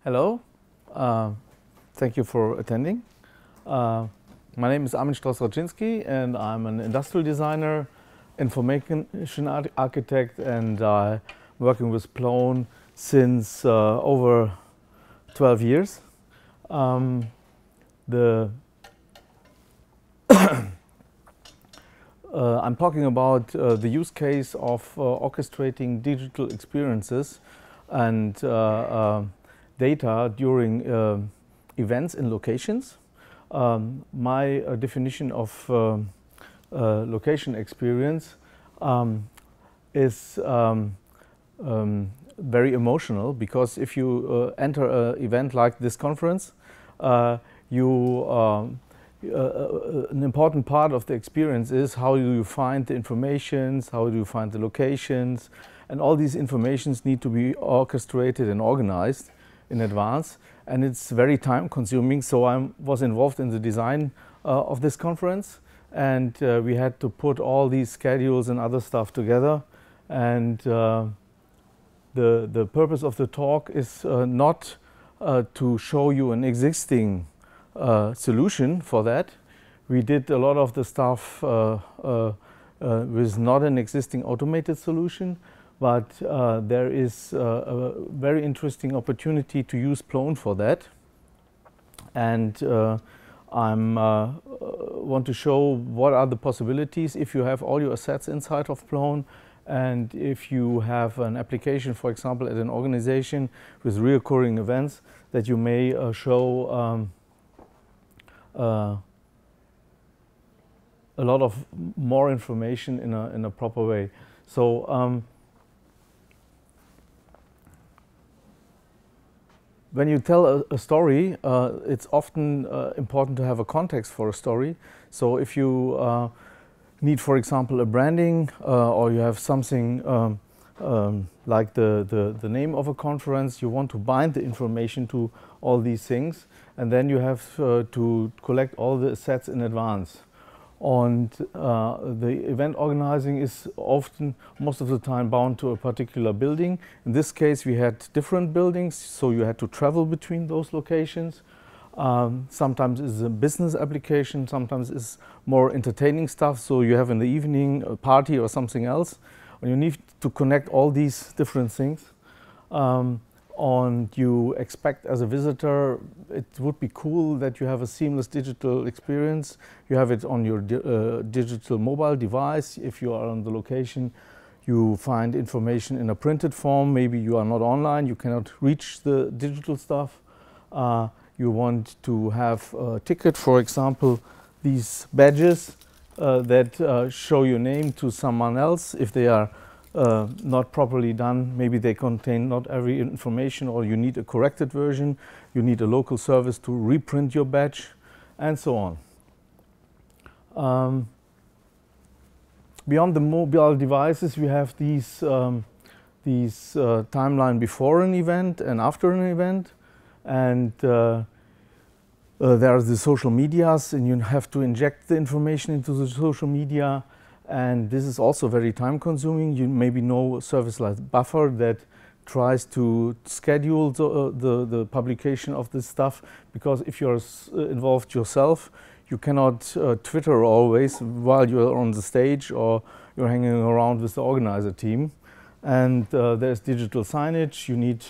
Hello, thank you for attending. My name is Armin Stroß-Radschinski and I'm an industrial designer, information architect, and I'm working with Plone since over 12 years. I'm talking about the use case of orchestrating digital experiences and data during events in locations. My definition of location experience is very emotional, because if you enter an event like this conference, an important part of the experience is how do you find the informations, how do you find the locations, and all these informations need to be orchestrated and organized in advance, and it's very time consuming. So I was involved in the design of this conference, and we had to put all these schedules and other stuff together, and the purpose of the talk is not to show you an existing solution for that. We did a lot of the stuff with not an existing automated solution, but there is a very interesting opportunity to use Plone for that. And I want to show what are the possibilities if you have all your assets inside of Plone, and if you have an application, for example, at an organization with recurring events, that you may show a lot of more information in a proper way. So when you tell a story, it's often important to have a context for a story. So if you need, for example, a branding, or you have something like the name of a conference, you want to bind the information to all these things, and then you have to collect all the assets in advance. And the event organizing is often, most of the time, bound to a particular building. In this case, we had different buildings, so you had to travel between those locations. Sometimes it's a business application, sometimes it's more entertaining stuff, so you have in the evening a party or something else. And you need to connect all these different things. And you expect, as a visitor, it would be cool that you have a seamless digital experience. You have it on your digital mobile device. If you are on the location, you find information in a printed form. Maybe you are not online, you cannot reach the digital stuff. You want to have a ticket, for example, these badges that show your name to someone else. If they are not properly done, maybe they contain not every information, or you need a corrected version, you need a local service to reprint your badge, and so on. Beyond the mobile devices, we have these timeline before an event and after an event, and there are the social medias, and you have to inject the information into the social media. And this is also very time consuming. You maybe know a service like Buffer that tries to schedule the publication of this stuff, because if you're involved yourself, you cannot Twitter always while you're on the stage or you're hanging around with the organizer team. And there's digital signage, you need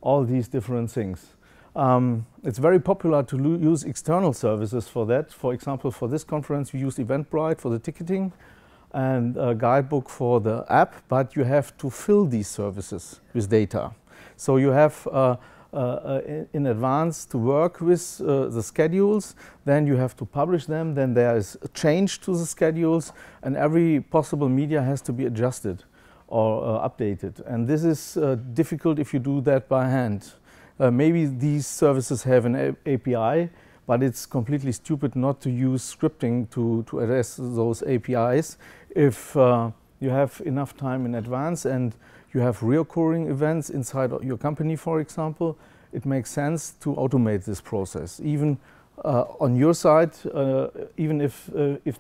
all these different things. It's very popular to use external services for that. For example, for this conference, we used Eventbrite for the ticketing and a guidebook for the app, but you have to fill these services with data. So you have in advance to work with the schedules, then you have to publish them, then there is a change to the schedules, and every possible media has to be adjusted or updated. And this is difficult if you do that by hand. Maybe these services have an API, but it's completely stupid not to use scripting to address those APIs. If you have enough time in advance and you have recurring events inside your company, for example, it makes sense to automate this process. Even on your side, even if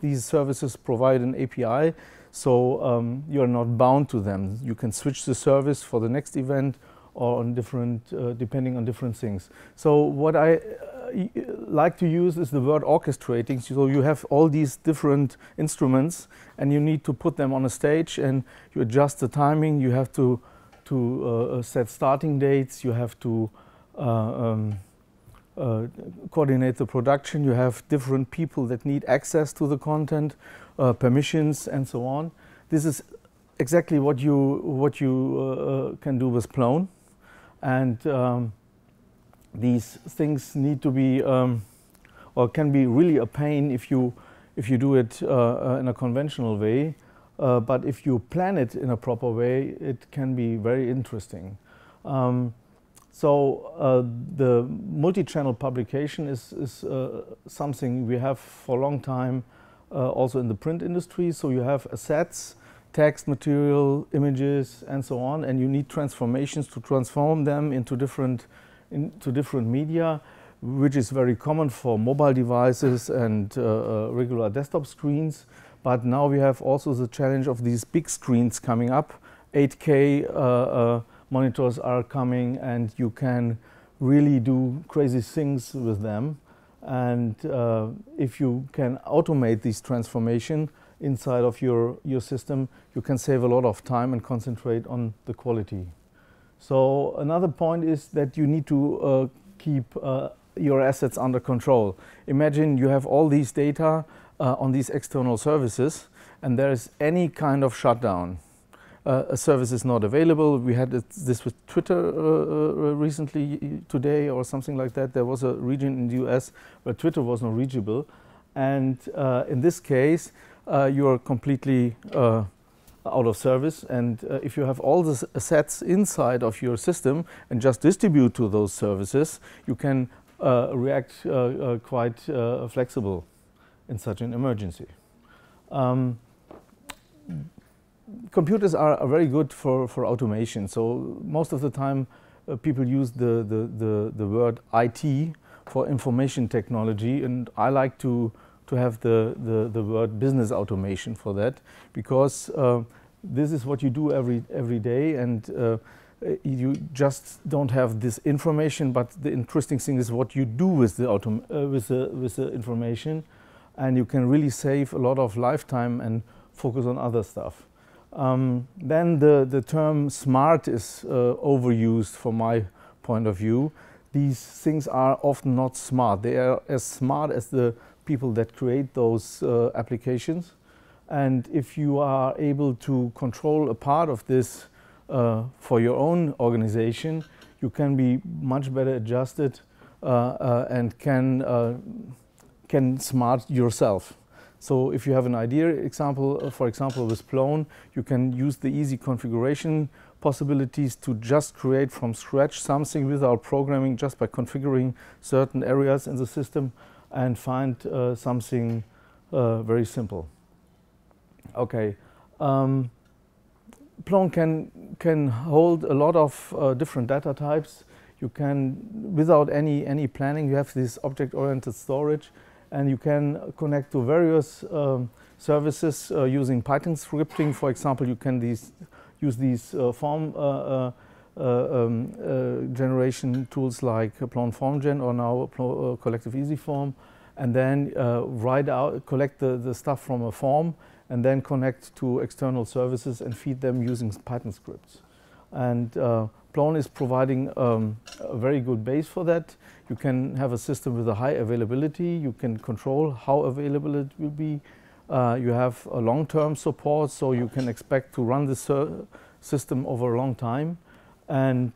these services provide an API, so you're not bound to them. You can switch the service for the next event, or on different, depending on different things. So what I like to use is the word orchestrating. So you have all these different instruments and you need to put them on a stage and you adjust the timing. You have to set starting dates. You have to coordinate the production. You have different people that need access to the content, permissions and so on. This is exactly what you can do with Plone. And these things need to be, or can be really a pain if you do it in a conventional way. But if you plan it in a proper way, it can be very interesting. So the multi-channel publication is something we have for a long time also in the print industry. So you have assets, text, material, images, and so on, and you need transformations to transform them into different media, which is very common for mobile devices and regular desktop screens. But now we have also the challenge of these big screens coming up. 8K monitors are coming, and you can really do crazy things with them. And if you can automate this transformation inside of your system, you can save a lot of time and concentrate on the quality. So another point is that you need to keep your assets under control. Imagine you have all these data on these external services, and there is any kind of shutdown. A service is not available. We had this with Twitter recently, today or something like that. There was a region in the US where Twitter was not reachable. And in this case, you are completely out of service. And if you have all the assets inside of your system and just distribute to those services, you can react quite flexible in such an emergency. Computers are very good for automation. So most of the time people use the word IT for information technology, and I like to have the word business automation for that, because this is what you do every day, and you just don't have this information, but the interesting thing is what you do with the information, and you can really save a lot of lifetime and focus on other stuff. Then the term smart is overused from my point of view. These things are often not smart. They are as smart as the people that create those applications. And if you are able to control a part of this for your own organization, you can be much better adjusted and can smart yourself. So if you have an idea, for example with Plone, you can use the easy configuration possibilities to just create from scratch something without programming, just by configuring certain areas in the system, and find something very simple. Okay, Plone can hold a lot of different data types. You can, without any planning, you have this object-oriented storage, and you can connect to various services using Python scripting. For example, you can use these form generation tools like Plone FormGen or now Collective Easy Form, and then collect the stuff from a form, and then connect to external services and feed them using Python scripts. And Plone is providing a very good base for that. You can have a system with a high availability. You can control how available it will be. You have a long-term support, so you can expect to run this system over a long time. And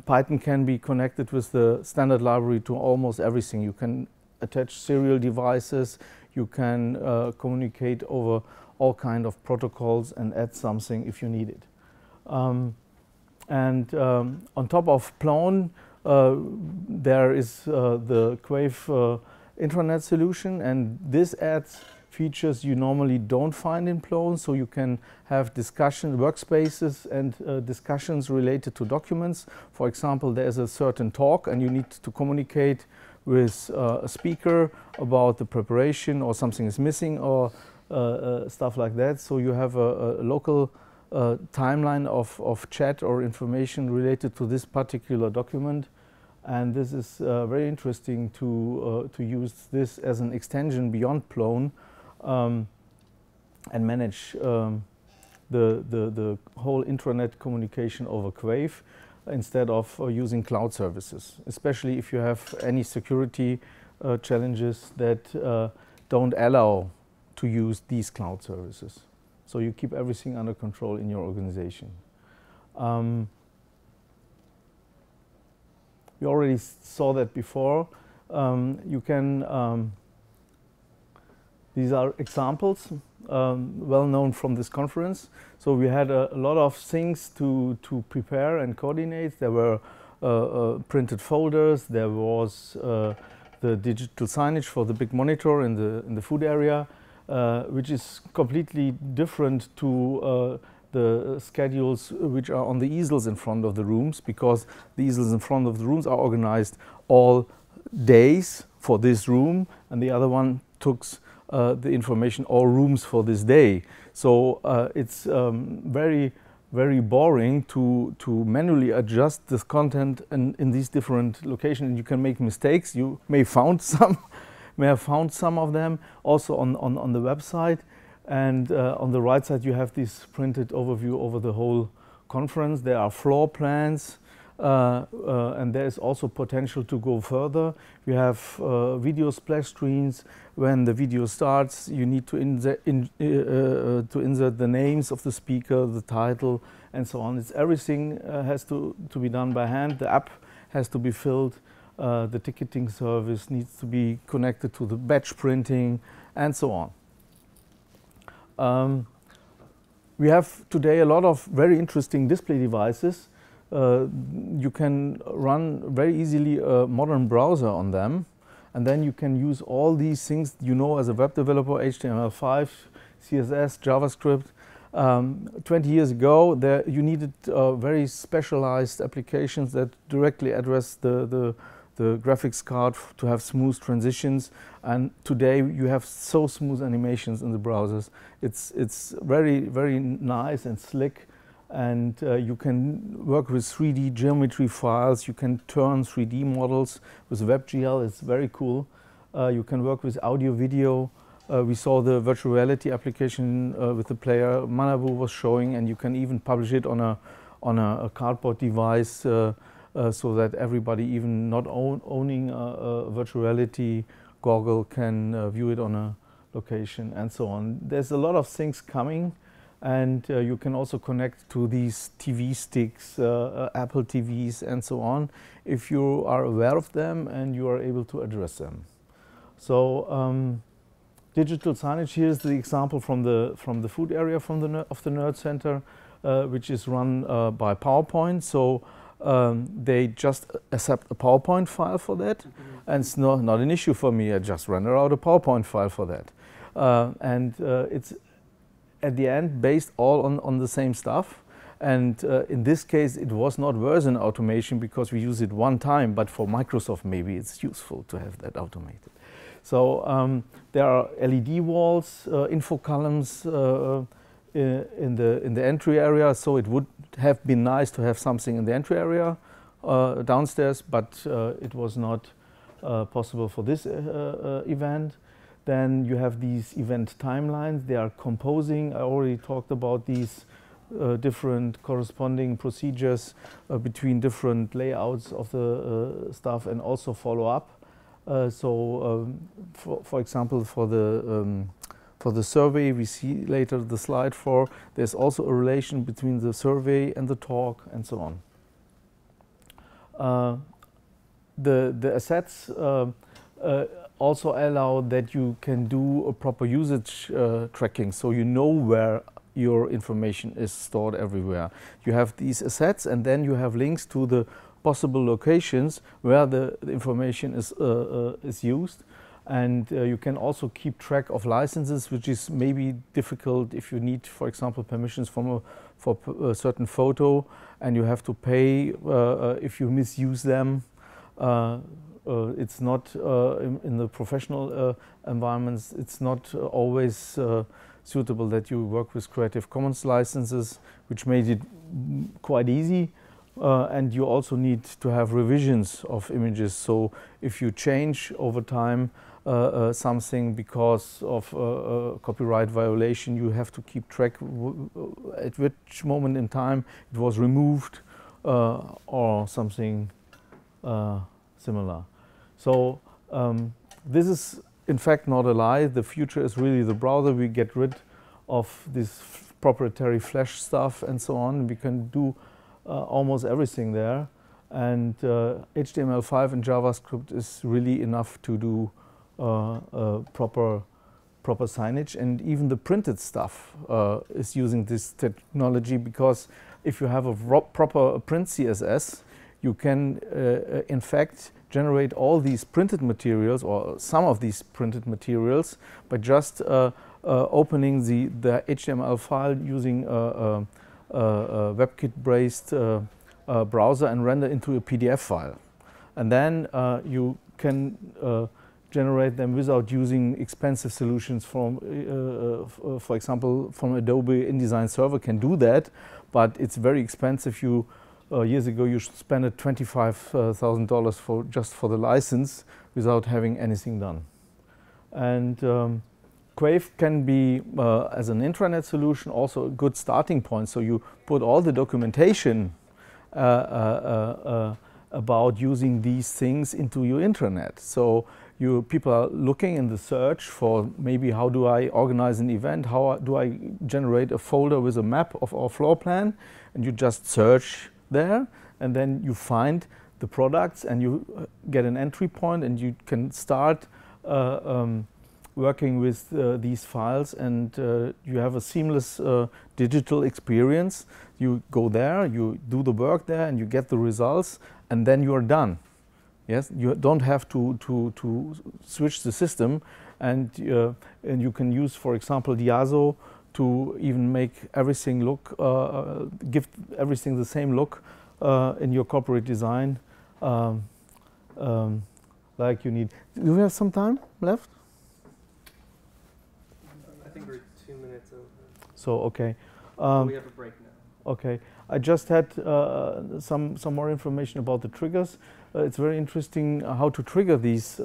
Python can be connected with the standard library to almost everything. You can attach serial devices. You can communicate over all kinds of protocols and add something if you need it. And on top of Plone, there is the Crave intranet solution, and this adds features you normally don't find in Plone. So you can have discussion workspaces and discussions related to documents. For example, there's a certain talk and you need to communicate with a speaker about the preparation, or something is missing, or stuff like that. So you have a local timeline of chat or information related to this particular document. And this is very interesting to use this as an extension beyond Plone and manage the whole intranet communication over Crave instead of using cloud services, especially if you have any security challenges that don't allow to use these cloud services. So you keep everything under control in your organization. We already saw that before. You can, these are examples well known from this conference. So we had a lot of things to prepare and coordinate. There were printed folders. There was the digital signage for the big monitor in the food area, which is completely different to the schedules which are on the easels in front of the rooms, because the easels in front of the rooms are organized all days for this room, and the other one took the information all rooms for this day. So it's very boring to manually adjust this content in these different locations. You can make mistakes. You may have found some of them also on the website. And on the right side, you have this printed overview over the whole conference. There are floor plans, and there is also potential to go further. You have video splash screens. When the video starts, you need to insert the names of the speaker, the title, and so on. It's everything has to be done by hand. The app has to be filled. The ticketing service needs to be connected to the batch printing, and so on. We have today a lot of very interesting display devices. You can run very easily a modern browser on them, and then you can use all these things you know as a web developer: HTML5, CSS, JavaScript. 20 years ago, you needed very specialized applications that directly address the graphics card to have smooth transitions, and today you have so smooth animations in the browsers. It's very nice and slick, and you can work with 3D geometry files. You can turn 3D models with WebGL. It's very cool. You can work with audio, video. We saw the virtual reality application with the player Manabu was showing, and you can even publish it on a cardboard device. So that everybody, even not owning a virtual reality goggle, can view it on a location, and so on. There's a lot of things coming, and you can also connect to these TV sticks, Apple TVs, and so on, if you are aware of them and you are able to address them. So digital signage, here's the example from the food area of the Nerd Center, which is run by PowerPoint. So they just accept a PowerPoint file for that, and it's not an issue for me. I just render out a PowerPoint file for that, and it's at the end based all on the same stuff. And in this case, it was not version automation because we use it one time, but for Microsoft maybe it's useful to have that automated. So there are LED walls, info columns in the entry area, so it would have been nice to have something in the entry area downstairs, but it was not possible for this event. Then you have these event timelines. They are composing. I already talked about these different corresponding procedures between different layouts of the stuff, and also follow up. For example, for the survey, we see later the slide for, there's also a relation between the survey and the talk, and so on. The assets also allow that you can do a proper usage tracking, so you know where your information is stored everywhere. You have these assets, and then you have links to the possible locations where the information is used. And you can also keep track of licenses, which is maybe difficult if you need, for example, permissions for a certain photo, and you have to pay if you misuse them. It's not in the professional environments. It's not always suitable that you work with Creative Commons licenses, which made it quite easy. And you also need to have revisions of images. So if you change over time something because of a copyright violation, you have to keep track at which moment in time it was removed or something similar. So this is in fact not a lie. The future is really the browser. We get rid of this proprietary Flash stuff and so on. We can do almost everything there, and HTML5 and JavaScript is really enough to do proper signage, and even the printed stuff is using this technology, because if you have a proper print CSS, you can in fact generate all these printed materials, or some of these printed materials, by just opening the HTML file using a WebKit-based browser and render into a PDF file. And then you can generate them without using expensive solutions from, for example, from Adobe. InDesign Server can do that, but it's very expensive. Years ago, you spent $25,000 just for the license without having anything done. And Crave can be, as an intranet solution, also a good starting point. So you put all the documentation about using these things into your intranet. So people are looking in the search for maybe how do I organize an event, how do I generate a folder with a map of our floor plan, and you just search there, and then you find the products and you get an entry point, and you can start working with these files, and you have a seamless digital experience. You go there, you do the work there, and you get the results, and then you are done. Yes, you don't have to switch the system, and you can use, for example, Diazo to even make everything look, give everything the same look in your corporate design, like you need. Do we have some time left? I think we're 2 minutes over. So okay. We have a break now. Okay, I just had some more information about the triggers. It's very interesting how to trigger these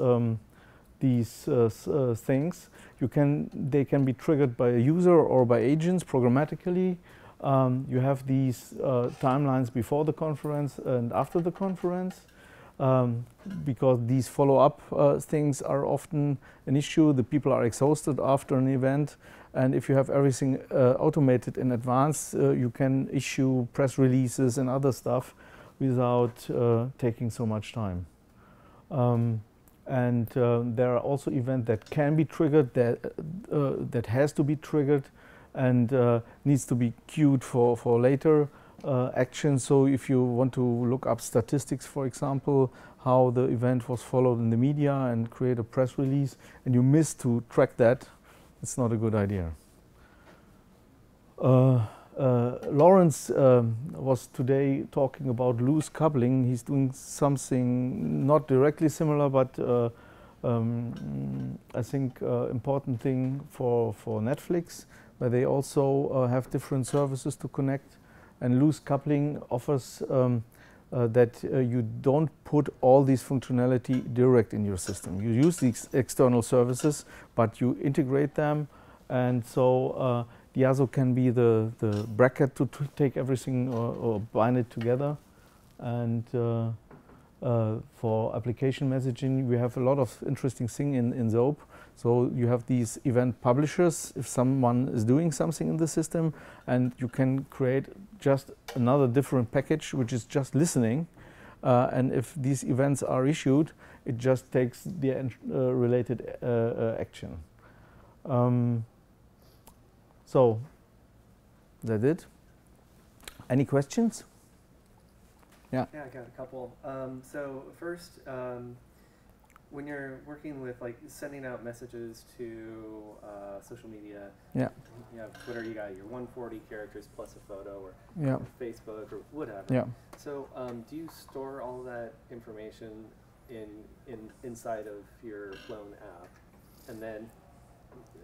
things. They can be triggered by a user or by agents programmatically. You have these timelines before the conference and after the conference, because these follow-up things are often an issue. The people are exhausted after an event, and if you have everything automated in advance, you can issue press releases and other stuff without taking so much time. And there are also events that can be triggered, that has to be triggered, and needs to be queued for later action. So if you want to look up statistics, for example, how the event was followed in the media and create a press release, and you miss to track that, it's not a good idea. Lawrence was today talking about loose coupling. He's doing something not directly similar, but I think important thing for Netflix, where they also have different services to connect. And loose coupling offers that you don't put all these functionality direct in your system. You use these external services, but you integrate them, and so Diazo can be the bracket to take everything or bind it together. And for application messaging, we have a lot of interesting things in Zope. So you have these event publishers if someone is doing something in the system, and you can create just another different package which is just listening. And if these events are issued, it just takes the related action. So that's it. Any questions? Yeah. Yeah, I got a couple. So first, when you're working with like sending out messages to social media, yeah, you have Twitter, you got your 140 characters plus a photo, or yeah, Facebook or whatever. Yeah. So do you store all that information inside of your Plone app, and then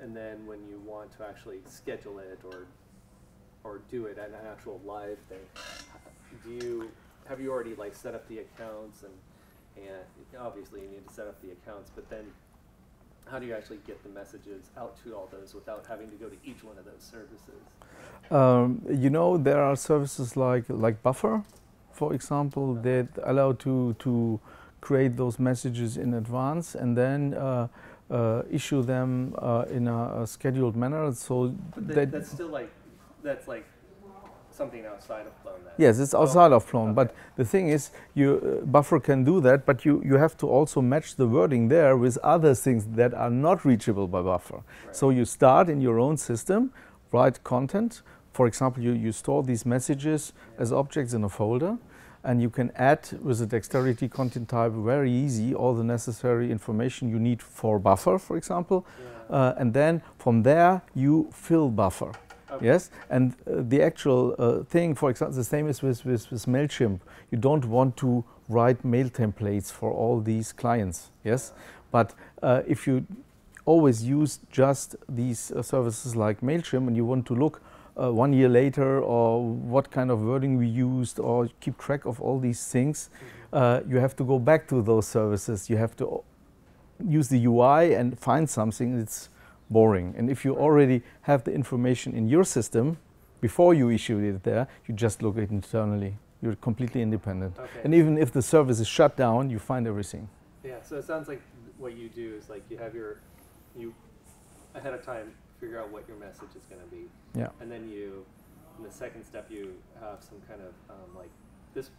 and then when you want to actually schedule it or do it at an actual live thing, have you already like set up the accounts and obviously you need to set up the accounts, but then how do you actually get the messages out to all those without having to go to each one of those services? You know, there are services like Buffer, for example, that allow to create those messages in advance and then issue them in a scheduled manner. So that's still that's something outside of Plone then? Yes, it's outside of Plone, okay. but the thing is, Buffer can do that, but you have to also match the wording there with other things that are not reachable by Buffer. Right. So you start in your own system, write content. For example, you store these messages as objects in a folder, and you can add with the dexterity content type very easy all the necessary information you need for Buffer, for example, and then from there you fill Buffer. Okay. Yes, and the actual thing, for example, the same is with MailChimp. You don't want to write mail templates for all these clients, yes? But if you always use just these services like MailChimp and you want to look 1 year later or what kind of wording we used or keep track of all these things, you have to go back to those services. You have to use the UI and find something that's boring. And if you already have the information in your system before you issue it there, you just look at it internally. You're completely independent. Okay. And even if the service is shut down, you find everything. Yeah, so it sounds like what you do is like you have you ahead of time figure out what your message is going to be. Yeah. And then in the second step, you have some kind of like this,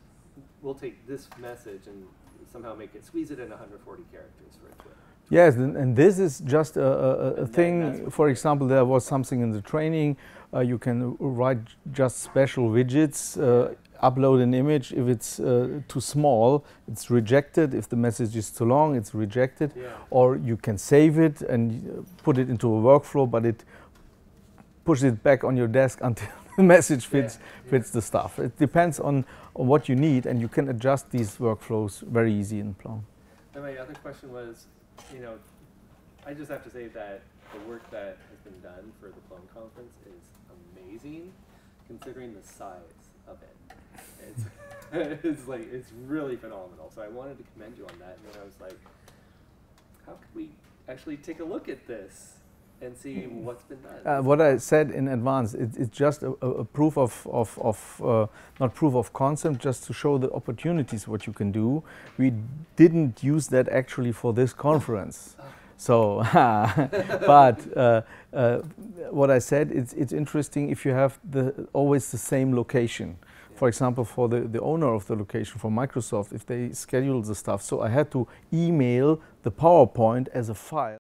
we'll take this message and somehow squeeze it in 140 characters for it. Yes, and this is just a thing. For example, there was something in the training. You can write just special widgets, upload an image. If it's too small, it's rejected. If the message is too long, it's rejected. Yeah. Or you can save it and put it into a workflow, but it pushes it back on your desk until the message fits the stuff. It depends on what you need, and you can adjust these workflows very easy in Plone. And my other question was, you know, I just have to say that the work that has been done for the Plone conference is amazing, considering the size of it. It's really phenomenal. So I wanted to commend you on that, and then I was like, how could we actually take a look at this and see what's been done? What I said in advance, it's just a proof not proof of concept, just to show the opportunities what you can do. We didn't use that actually for this conference. So, but what I said, it's interesting if you have always the same location. For example, for the owner of the location, for Microsoft, if they schedule the stuff. So I had to email the PowerPoint as a file.